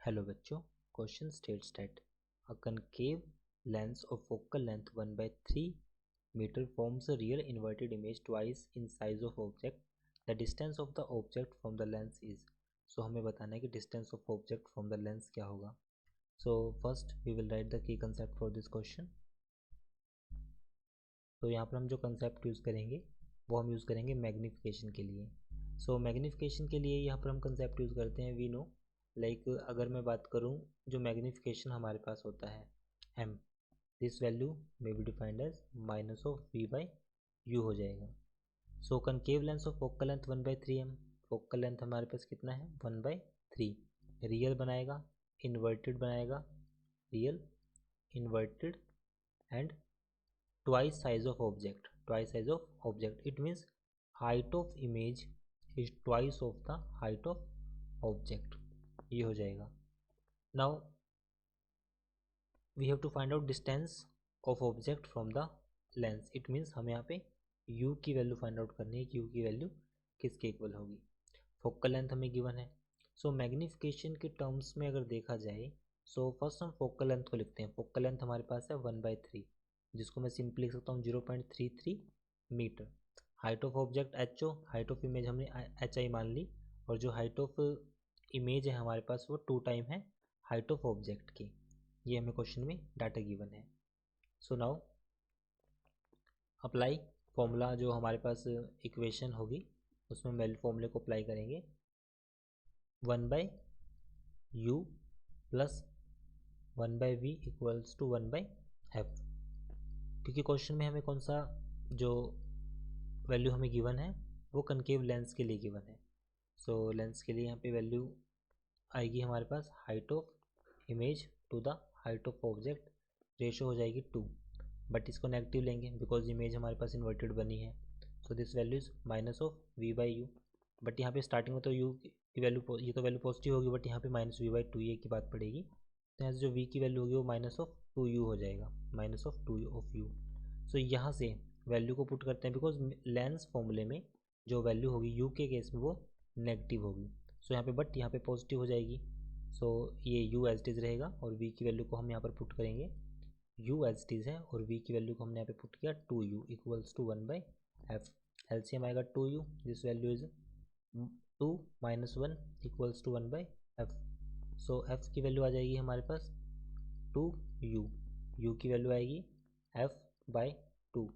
Hello बच्चों, question states that a concave lens of focal length 1/3 meter forms a real inverted image twice in size of object. The distance of the object from the lens is. So हमें बताना है कि distance of object from the lens क्या होगा. So first we will write the key concept for this question. तो यहाँ पर हम जो कंसेप्ट यूज़ करेंगे वो हम यूज़ करेंगे मैग्नीफिकेशन के लिए. सो मैग्नीफिकेशन के लिए यहाँ पर हम कंसेप्ट यूज़ करते हैं वी नो. लाइक अगर मैं बात करूँ जो मैग्नीफिकेशन हमारे पास होता है m, this value may be defined as minus of v by u हो जाएगा. So concave lens of focal length 1/3 focal length हमारे पास कितना है 1/3. रियल बनाएगा, इन्वर्टेड बनाएगा, real inverted and twice size of object. It means height of image is twice of the height of object. ये हो जाएगा. Now we have to find out distance of object from the lens. It means हमें यहाँ पे u की value find out करनी है कि u की वैल्यू किसके इक्वल होगी. फोकल लेंथ हमें गिवन है. सो मैग्नीफिकेशन के टर्म्स में अगर देखा जाए सो फर्स्ट हम फोकल लेंथ को लिखते हैं. फोकल लेंथ हमारे पास है 1/3 जिसको मैं सिंपली लिख सकता हूँ 0.33 metre. Height of object H O, height of image हमने एच आई मान ली, और जो हाइट ऑफ इमेज है हमारे पास वो 2 टाइम है हाइट ऑफ ऑब्जेक्ट की. ये हमें क्वेश्चन में डाटा गिवन है. सो नाउ अप्लाई फॉर्मूला जो हमारे पास इक्वेशन होगी उसमें वैल्यू फॉर्मूले को अप्लाई करेंगे. 1/u plus 1/v equals to 1/f. क्योंकि क्वेश्चन में हमें कौन सा जो वैल्यू हमें गिवन है वो कनकेव लेंस के लिए गिवन है. सो लेंस के लिए यहाँ पे वैल्यू आएगी हमारे पास height of image to the height of object, ratio हो जाएगी 2. बट इसको नेगेटिव लेंगे बिकॉज इमेज हमारे पास इन्वर्टेड बनी है. So this value is minus of v by you. But यहाँ पे स्टार्टिंग में तो u की वैल्यू ये तो वैल्यू पॉजिटिव होगी, बट यहाँ पे माइनस v बाई 2 ये की बात पड़ेगी. तो यहाँ से जो v की वैल्यू होगी वो माइनस ऑफ 2u हो जाएगा, माइनस ऑफ 2 ऑफ u. सो यहाँ से वैल्यू को पुट करते हैं बिकॉज लेंस फॉर्मूले में जो वैल्यू होगी u के केस में वो नेगेटिव होगी. सो यहाँ पे बट यहाँ पे पॉजिटिव हो जाएगी. सो ये u एज इट इज़ रहेगा और v की वैल्यू को हम यहाँ पर पुट करेंगे. u एज इट इज़ है और v की वैल्यू को हमने यहाँ पे पुट किया 2u equals to 1/f. LCM आएगा 2u, this value is 2 minus 1 equals to 1/f. So f की वैल्यू आ जाएगी हमारे पास 2u, u की वैल्यू आएगी f बाई 2.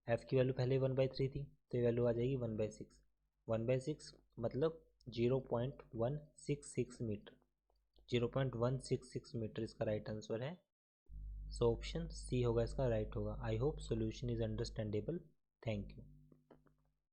f की वैल्यू पहले 1/3 थी तो ये वैल्यू आ जाएगी 1/6. 1/6 मतलब 0.166 मीटर. 0.166 मीटर इसका राइट आंसर है. सो ऑप्शन सी होगा इसका राइट होगा. I hope solution is understandable. Thank you.